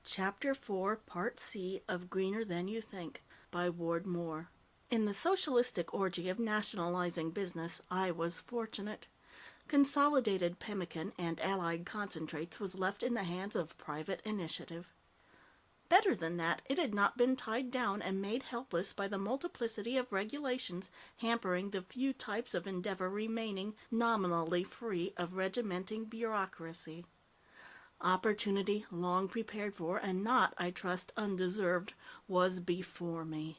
Chapter 4, Part C of Greener Than You Think, by Ward Moore. In the socialistic orgy of nationalizing business, I was fortunate. Consolidated Pemmican and Allied Concentrates was left in the hands of private initiative. Better than that, it had not been tied down and made helpless by the multiplicity of regulations hampering the few types of endeavor remaining nominally free of regimenting bureaucracy. Opportunity, long prepared for, and not, I trust, undeserved, was before me.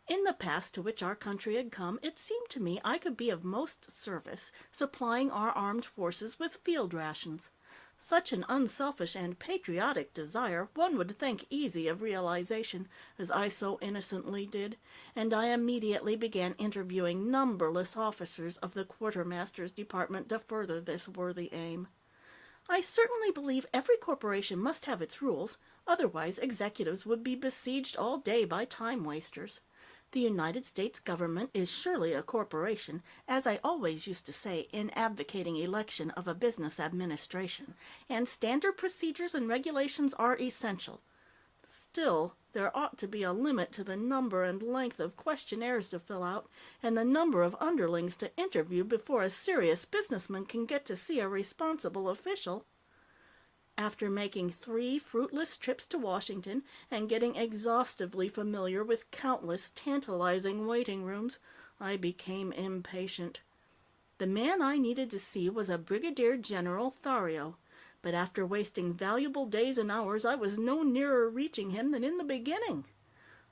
In the past to which our country had come, it seemed to me I could be of most service, supplying our armed forces with field rations. Such an unselfish and patriotic desire one would think easy of realization, as I so innocently did, and I immediately began interviewing numberless officers of the quartermaster's department to further this worthy aim. I certainly believe every corporation must have its rules, otherwise executives would be besieged all day by time-wasters. The United States government is surely a corporation, as I always used to say in advocating election of a business administration, and standard procedures and regulations are essential. Still, there ought to be a limit to the number and length of questionnaires to fill out, and the number of underlings to interview before a serious businessman can get to see a responsible official. After making 3 fruitless trips to Washington and getting exhaustively familiar with countless tantalizing waiting rooms, I became impatient. The man I needed to see was a Brigadier General Thario, but after wasting valuable days and hours, I was no nearer reaching him than in the beginning.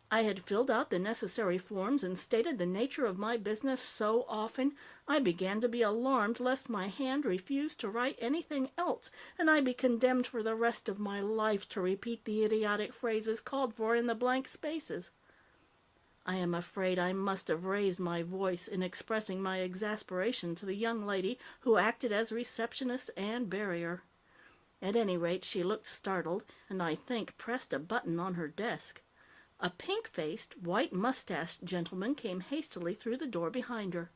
I had filled out the necessary forms and stated the nature of my business so often, I began to be alarmed lest my hand refuse to write anything else, and I be condemned for the rest of my life to repeat the idiotic phrases called for in the blank spaces. I am afraid I must have raised my voice in expressing my exasperation to the young lady who acted as receptionist and barrier. At any rate, she looked startled, and I think pressed a button on her desk. A pink-faced, white-mustached gentleman came hastily through the door behind her.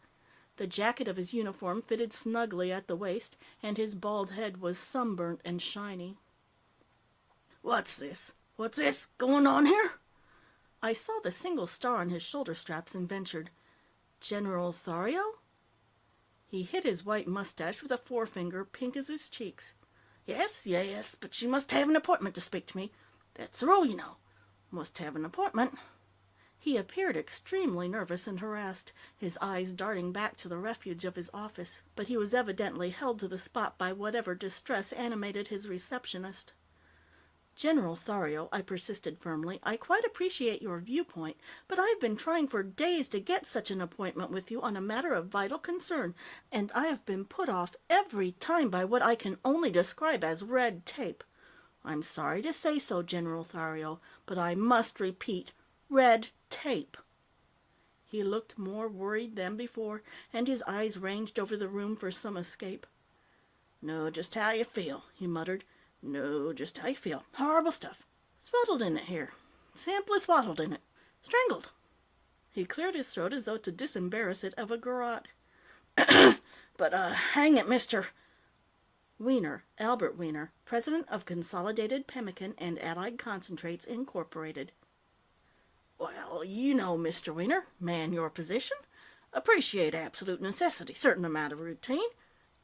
The jacket of his uniform fitted snugly at the waist, and his bald head was sunburnt and shiny. "What's this? What's this going on here?" I saw the single star on his shoulder straps and ventured, "General Thario?" He hit his white mustache with a forefinger, pink as his cheeks. Yes, but you must have an appointment to speak to me. That's the rule, you know. Must have an appointment." He appeared extremely nervous and harassed, his eyes darting back to the refuge of his office, but he was evidently held to the spot by whatever distress animated his receptionist. "General Thario," I persisted firmly, "I quite appreciate your viewpoint, but I've been trying for days to get such an appointment with you on a matter of vital concern, and I have been put off every time by what I can only describe as red tape. I'm sorry to say so, General Thario, but I must repeat, red tape." He looked more worried than before, and his eyes ranged over the room for some escape. "Know just how you feel," he muttered. "Know just how you feel. Horrible stuff. Swaddled in it here. Simply swaddled in it. Strangled." He cleared his throat as though to disembarrass it of a garrote. "But, hang it, Mr. Weener, Albert Weener, President of Consolidated Pemmican and Allied Concentrates, Incorporated." "Well, you know, Mr. Weener, man your position. Appreciate absolute necessity, certain amount of routine.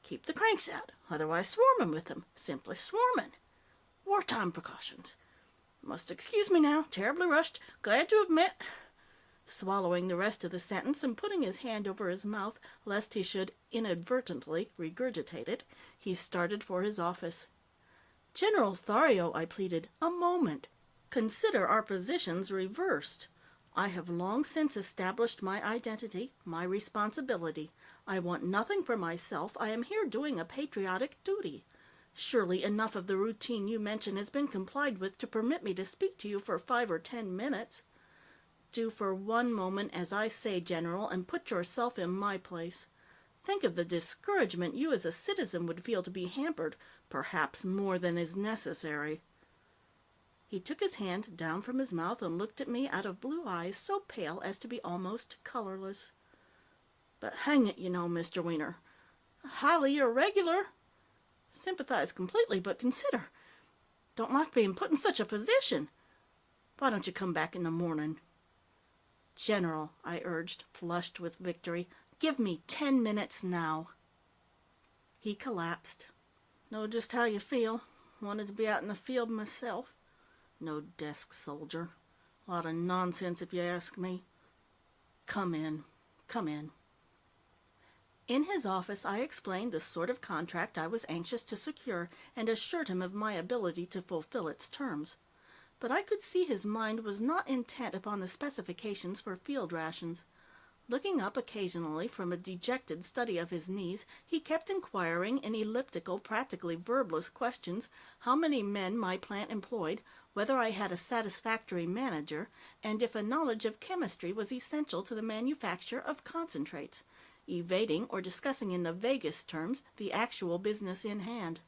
Keep the cranks out, otherwise swarming with them. Simply swarming. Wartime precautions. Must excuse me now, terribly rushed. Glad to have met—" Swallowing the rest of the sentence and putting his hand over his mouth, lest he should inadvertently regurgitate it, he started for his office. "General Thario," I pleaded, "a moment. Consider our positions reversed. I have long since established my identity, my responsibility. I want nothing for myself. I am here doing a patriotic duty. Surely enough of the routine you mention has been complied with to permit me to speak to you for 5 or 10 minutes. Do for one moment as I say, General, and put yourself in my place. Think of the discouragement you as a citizen would feel to be hampered, perhaps more than is necessary." He took his hand down from his mouth and looked at me out of blue eyes so pale as to be almost colorless. "But hang it, you know, Mr. Weener, highly irregular. Sympathize completely, but consider. Don't like being put in such a position. Why don't you come back in the morning?" "General," I urged, flushed with victory, "give me 10 minutes now." He collapsed. "Know just how you feel. Wanted to be out in the field myself. No desk soldier. Lot of nonsense if you ask me. Come in. Come in." In his office, I explained the sort of contract I was anxious to secure and assured him of my ability to fulfill its terms. But I could see his mind was not intent upon the specifications for field rations. Looking up occasionally from a dejected study of his knees, he kept inquiring in elliptical, practically verbless questions how many men my plant employed, whether I had a satisfactory manager, and if a knowledge of chemistry was essential to the manufacture of concentrates, evading or discussing in the vaguest terms the actual business in hand.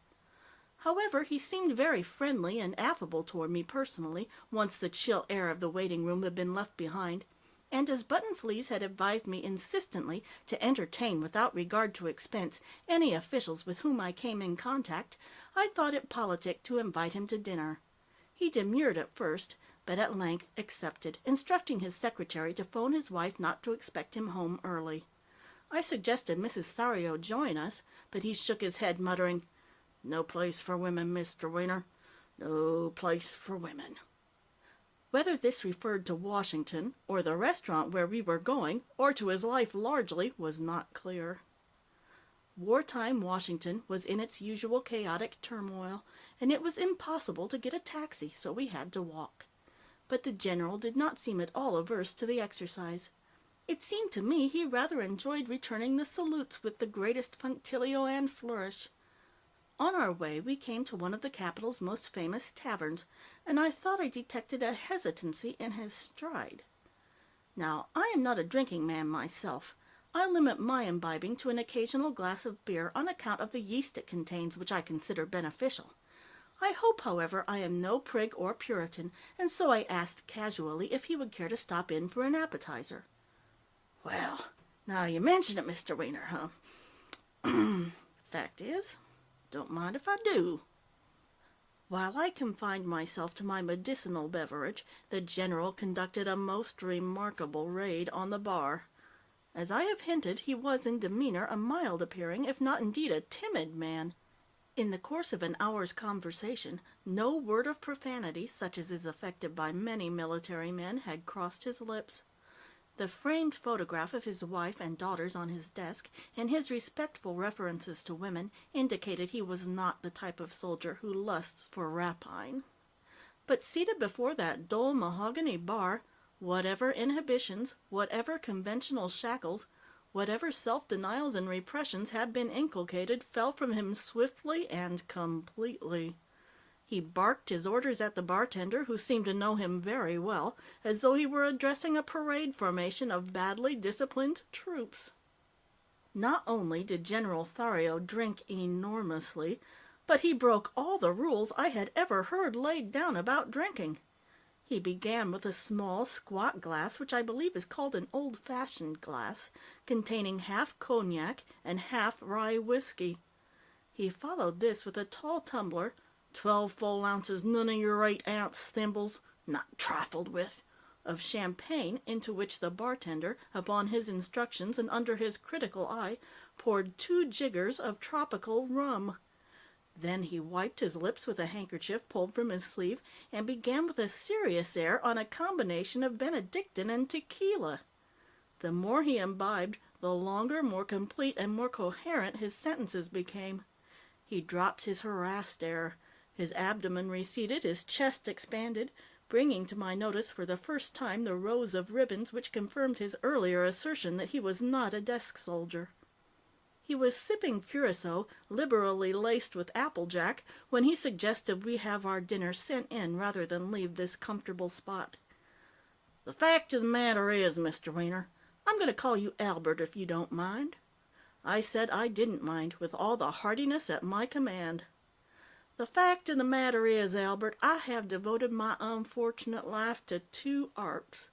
However, he seemed very friendly and affable toward me personally, once the chill air of the waiting room had been left behind, and as Button-Fleas had advised me insistently to entertain without regard to expense any officials with whom I came in contact, I thought it politic to invite him to dinner. He demurred at first, but at length accepted, instructing his secretary to phone his wife not to expect him home early. I suggested Mrs. Thario join us, but he shook his head, muttering, "No place for women, Mr. Weener. No place for women." Whether this referred to Washington, or the restaurant where we were going, or to his life largely, was not clear. Wartime Washington was in its usual chaotic turmoil, and it was impossible to get a taxi, so we had to walk. But the General did not seem at all averse to the exercise. It seemed to me he rather enjoyed returning the salutes with the greatest punctilio and flourish. On our way, we came to one of the capital's most famous taverns, and I thought I detected a hesitancy in his stride. Now, I am not a drinking man myself. I limit my imbibing to an occasional glass of beer on account of the yeast it contains, which I consider beneficial. I hope, however, I am no prig or Puritan, and so I asked casually if he would care to stop in for an appetizer. "Well, now you mention it, Mr. Weener, huh? Fact is, don't mind if I do." While I confined myself to my medicinal beverage, the General conducted a most remarkable raid on the bar. As I have hinted, he was in demeanor a mild-appearing, if not indeed a timid man. In the course of an hour's conversation, no word of profanity, such as is affected by many military men, had crossed his lips. The framed photograph of his wife and daughters on his desk, and his respectful references to women, indicated he was not the type of soldier who lusts for rapine. But seated before that dull mahogany bar, whatever inhibitions, whatever conventional shackles, whatever self-denials and repressions had been inculcated, fell from him swiftly and completely. He barked his orders at the bartender, who seemed to know him very well, as though he were addressing a parade formation of badly disciplined troops. Not only did General Thario drink enormously, but he broke all the rules I had ever heard laid down about drinking. He began with a small, squat glass, which I believe is called an old-fashioned glass, containing half cognac and half rye whiskey. He followed this with a tall tumbler, 12 full ounces, none of your 8-ounce thimbles, not trifled with, of champagne, into which the bartender, upon his instructions and under his critical eye, poured 2 jiggers of tropical rum. Then he wiped his lips with a handkerchief pulled from his sleeve, and began with a serious air on a combination of Benedictine and tequila. The more he imbibed, the longer, more complete, and more coherent his sentences became. He dropped his harassed air. His abdomen receded, his chest expanded, bringing to my notice for the first time the rows of ribbons which confirmed his earlier assertion that he was not a desk soldier. He was sipping curacao, liberally laced with applejack, when he suggested we have our dinner sent in rather than leave this comfortable spot. "The fact of the matter is, Mr. Weener, I'm going to call you Albert if you don't mind." I said I didn't mind, with all the heartiness at my command. "The fact of the matter is, Albert, I have devoted my unfortunate life to 2 arts,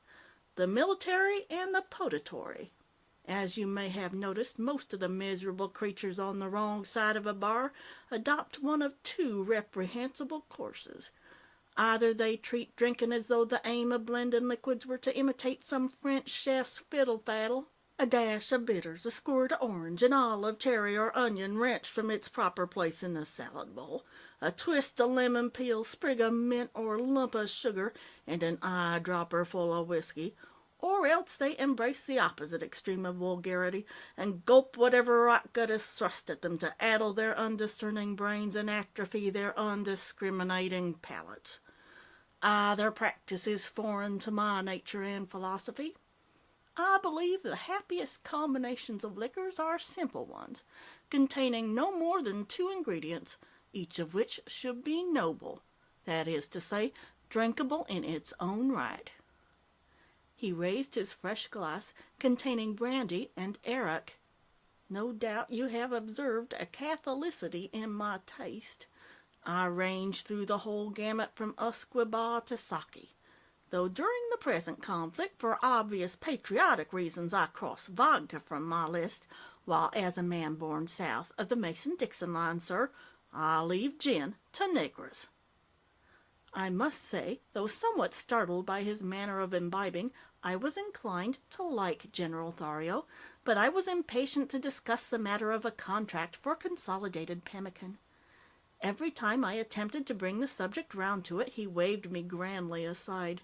the military and the potatory. As you may have noticed, most of the miserable creatures on the wrong side of a bar adopt one of two reprehensible courses. Either they treat drinking as though the aim of blending liquids were to imitate some French chef's fiddle-faddle, a dash of bitters, a squirt of orange, an olive, cherry, or onion wrenched from its proper place in the salad bowl, a twist of lemon peel, sprig of mint, or lump of sugar, and an eyedropper full of whiskey, or else they embrace the opposite extreme of vulgarity and gulp whatever rot gut is thrust at them to addle their undiscerning brains and atrophy their undiscriminating palates. Either practice is foreign to my nature and philosophy. I believe the happiest combinations of liquors are simple ones, containing no more than two ingredients, each of which should be noble, that is to say, drinkable in its own right. He raised his fresh glass, containing brandy and arrack. No doubt you have observed a catholicity in my taste. I range through the whole gamut from usquebaugh to sake, though during the present conflict, for obvious patriotic reasons, I cross vodka from my list, while as a man born south of the Mason-Dixon line, sir, I leave gin to niggers. I must say, though somewhat startled by his manner of imbibing, I was inclined to like General Thario, but I was impatient to discuss the matter of a contract for consolidated pemmican. Every time I attempted to bring the subject round to it, he waved me grandly aside.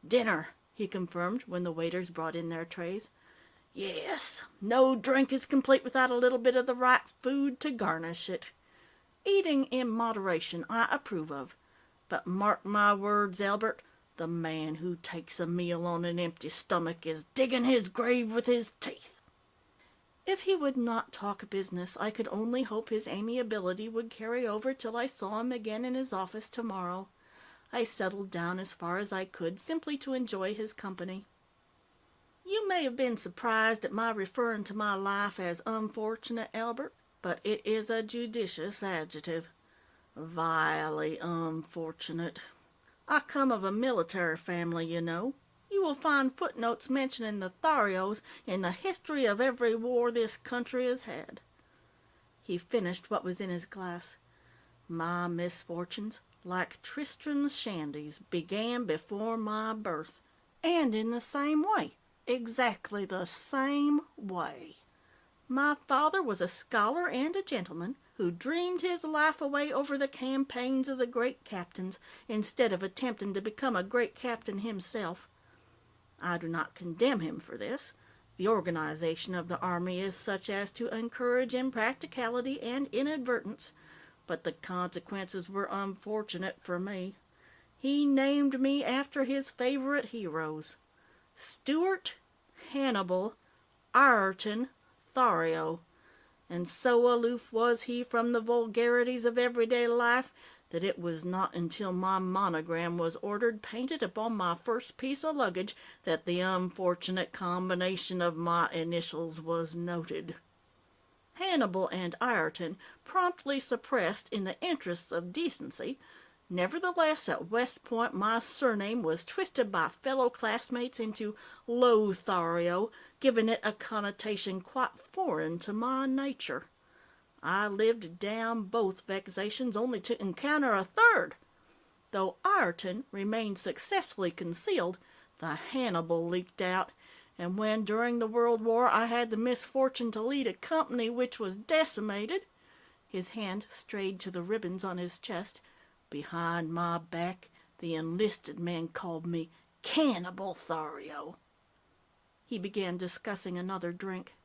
"Dinner," he confirmed when the waiters brought in their trays. "Yes, no drink is complete without a little bit of the right food to garnish it. Eating in moderation I approve of, but mark my words, Albert, the man who takes a meal on an empty stomach is digging his grave with his teeth." If he would not talk business, I could only hope his amiability would carry over till I saw him again in his office tomorrow. I settled down as far as I could, simply to enjoy his company. You may have been surprised at my referring to my life as unfortunate, Albert, but it is a judicious adjective. Vilely unfortunate. I come of a military family, you know. You will find footnotes mentioning the Tharios in the history of every war this country has had. He finished what was in his glass. My misfortunes, like Tristram's shandies, began before my birth, and in the same way, exactly the same way. My father was a scholar and a gentleman who dreamed his life away over the campaigns of the great captains, instead of attempting to become a great captain himself. I do not condemn him for this. The organization of the army is such as to encourage impracticality and inadvertence, but the consequences were unfortunate for me. He named me after his favorite heroes: Stuart, Hannibal, Ireton, Thario, and so aloof was he from the vulgarities of everyday life that it was not until my monogram was ordered painted upon my first piece of luggage that the unfortunate combination of my initials was noted. Hannibal and Ireton promptly suppressed in the interests of decency. Nevertheless, at West Point my surname was twisted by fellow classmates into Lothario, giving it a connotation quite foreign to my nature. I lived down both vexations only to encounter a third. Though Ireton remained successfully concealed, the Hannibal leaked out, and when, during the World War, I had the misfortune to lead a company which was decimated, his hand strayed to the ribbons on his chest. Behind my back, the enlisted men called me Cannibal Thario. He began discussing another drink.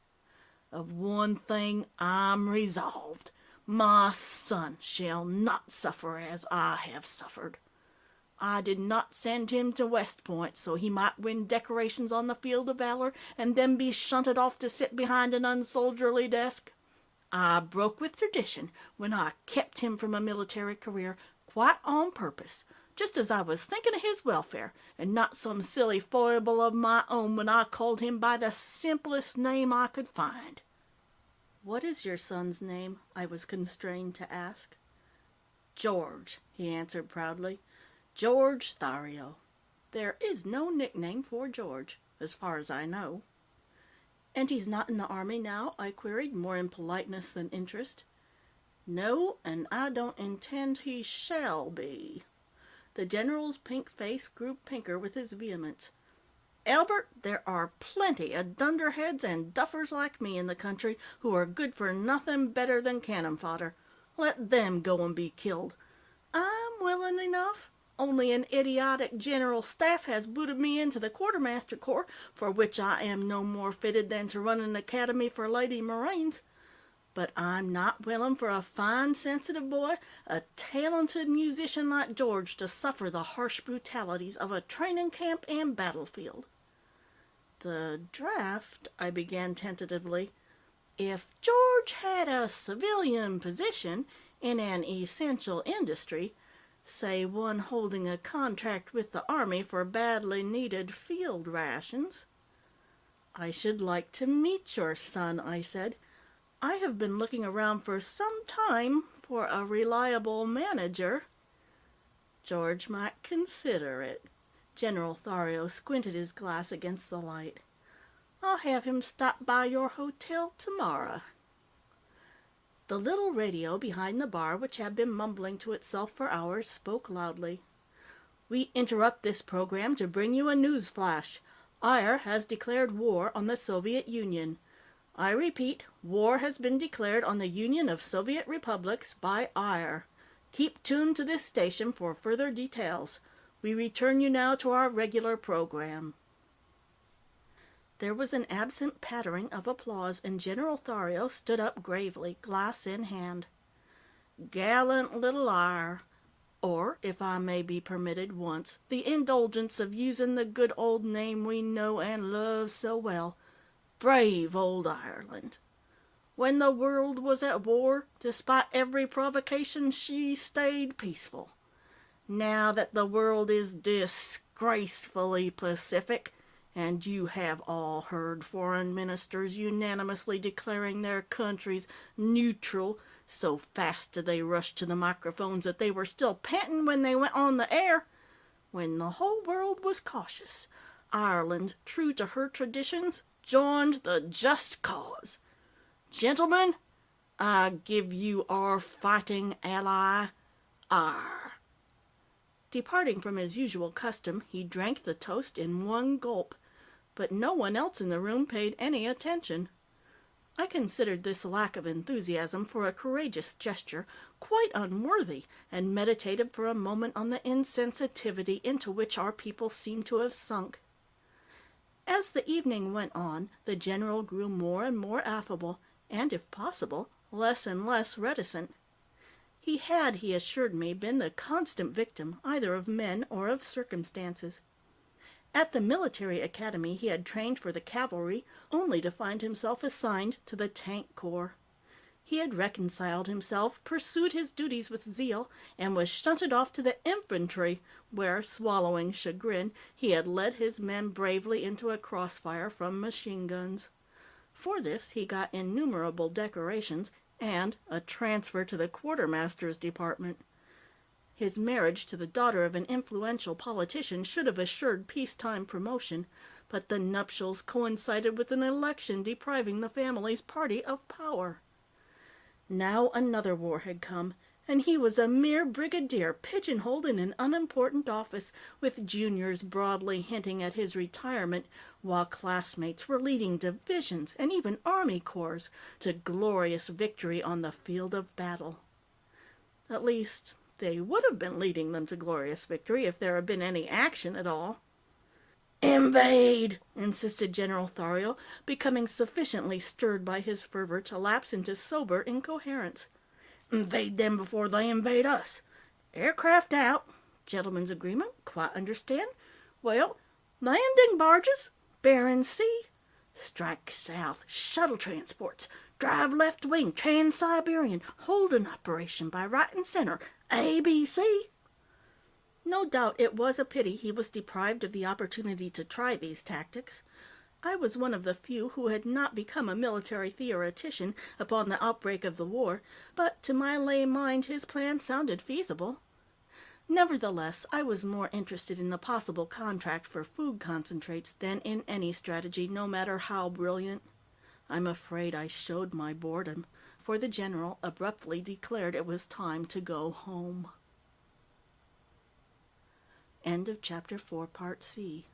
Of one thing I'm resolved: my son shall not suffer as I have suffered. I did not send him to West Point so he might win decorations on the field of valor and then be shunted off to sit behind an unsoldierly desk. I broke with tradition when I kept him from a military career, quite on purpose, just as I was thinking of his welfare, and not some silly foible of my own when I called him by the simplest name I could find. "What is your son's name?" I was constrained to ask. "George," he answered proudly. "George Thario. There is no nickname for George, as far as I know." "And he's not in the army now?" I queried, more in politeness than interest. "No, and I don't intend he shall be." The General's pink face grew pinker with his vehemence. "Albert, there are plenty of dunderheads and duffers like me in the country who are good for nothing better than cannon fodder. Let them go and be killed. I'm willing enough. Only an idiotic general staff has booted me into the quartermaster corps, for which I am no more fitted than to run an academy for lady marines. But I'm not willing for a fine, sensitive boy, a talented musician like George, to suffer the harsh brutalities of a training camp and battlefield." "The draft," I began tentatively. "If George had a civilian position in an essential industry, say one holding a contract with the Army for badly needed field rations." "I should like to meet your son," I said. "I have been looking around for some time for a reliable manager." "George might consider it." General Thario squinted his glass against the light. "I'll have him stop by your hotel tomorrow." The little radio behind the bar, which had been mumbling to itself for hours, spoke loudly. "We interrupt this program to bring you a news flash. Ayer has declared war on the Soviet Union. I repeat, war has been declared on the Union of Soviet Republics by Ayer. Keep tuned to this station for further details. We return you now to our regular program." There was an absent pattering of applause, and General Thario stood up gravely, glass in hand. "Gallant little Ayer, or, if I may be permitted once, the indulgence of using the good old name we know and love so well, brave old Ireland. When the world was at war, despite every provocation, she stayed peaceful. Now that the world is disgracefully pacific, and you have all heard foreign ministers unanimously declaring their countries neutral, so fast did they rush to the microphones that they were still panting when they went on the air. When the whole world was cautious, Ireland, true to her traditions, joined the just cause. Gentlemen, I give you our fighting ally, Ayer." Departing from his usual custom, he drank the toast in one gulp, but no one else in the room paid any attention. I considered this lack of enthusiasm for a courageous gesture quite unworthy, and meditated for a moment on the insensitivity into which our people seemed to have sunk. As the evening went on, the General grew more and more affable, and, if possible, less and less reticent. He had, he assured me, been the constant victim either of men or of circumstances. At the military academy he had trained for the cavalry, only to find himself assigned to the tank corps. He had reconciled himself, pursued his duties with zeal, and was shunted off to the infantry, where, swallowing chagrin, he had led his men bravely into a crossfire from machine guns. For this he got innumerable decorations and a transfer to the quartermaster's department. His marriage to the daughter of an influential politician should have assured peacetime promotion, but the nuptials coincided with an election depriving the family's party of power. Now another war had come, and he was a mere brigadier pigeonholed in an unimportant office, with juniors broadly hinting at his retirement, while classmates were leading divisions and even army corps to glorious victory on the field of battle. At least, they would have been leading them to glorious victory if there had been any action at all. "Invade!" insisted General Thario, becoming sufficiently stirred by his fervor to lapse into sober incoherence. "Invade them before they invade us. Aircraft out. Gentlemen's agreement. Quite understand. Well, landing barges. Barren Sea. Strike south. Shuttle transports. Drive left wing. Trans-Siberian. Hold an operation by right and center. ABC." No doubt it was a pity he was deprived of the opportunity to try these tactics. I was one of the few who had not become a military theoretician upon the outbreak of the war, but to my lay mind his plan sounded feasible. Nevertheless, I was more interested in the possible contract for food concentrates than in any strategy, no matter how brilliant. I'm afraid I showed my boredom, for the General abruptly declared it was time to go home. End of Chapter 4, Part C.